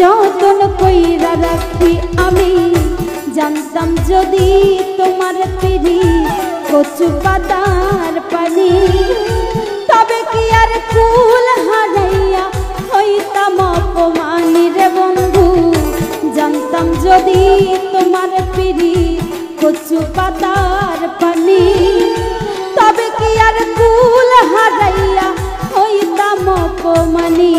যতন কইরা রাখি আমি। জানতাম যদি তোমার পিড়ি কচু পাতার পানি, তবে কি আর কুল হারাইয়া হইতাম অপমানী রে বন্ধু। জানতাম যদি তোমার পিড়ি কচু পাতার পানি, তবে কি আর কুল হারাইয়া হইতাম অপমানী।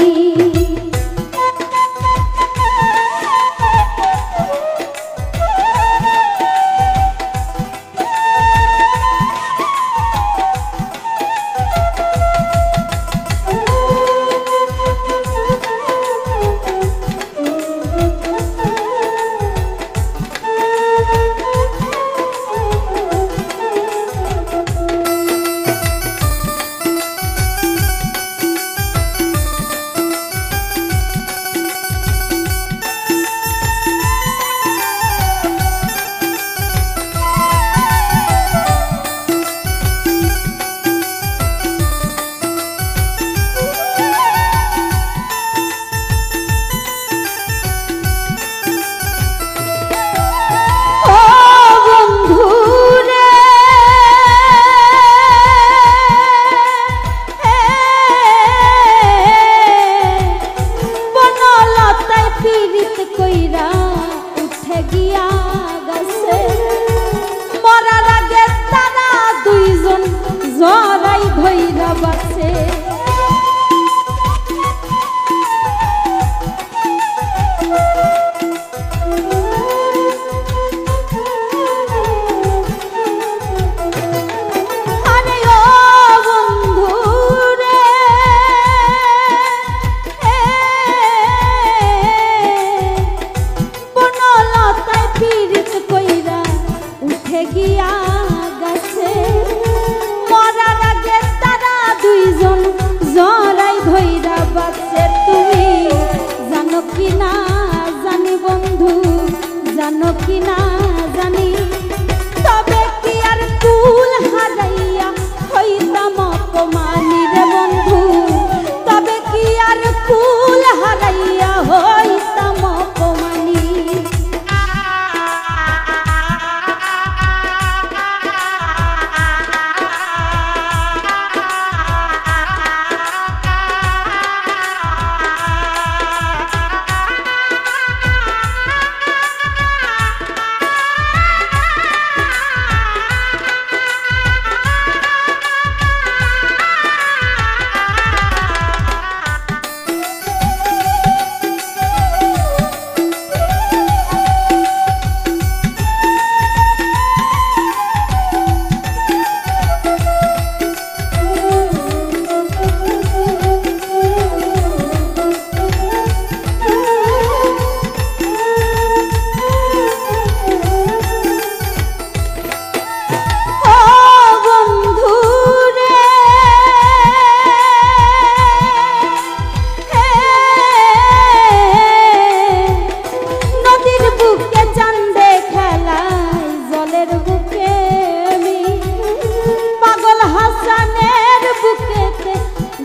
জানো কি না জানি, তবে কি আর কুল হারাইয়া হইতাম অপমানী রে বন্ধু। তবে কি আর কুল হারাইয়া হইতাম অপমানী।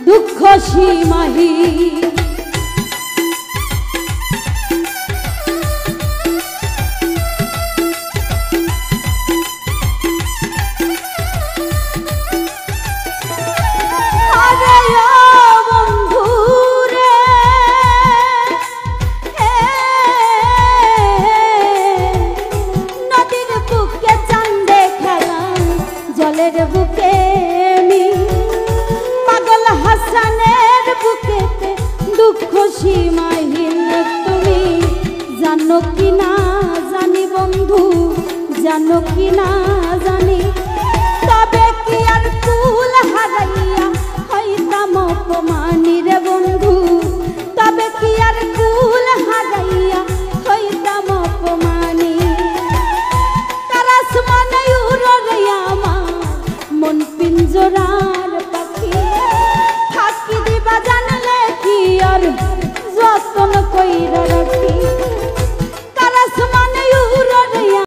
দুঃখ সীমাহি নদীর বুকে চাঁদে খেলা জলের বুকে হাসানের বুকেতে দুঃখ সীমাহীন। তুমি জানো কি না জানি বন্ধু, জানো কি না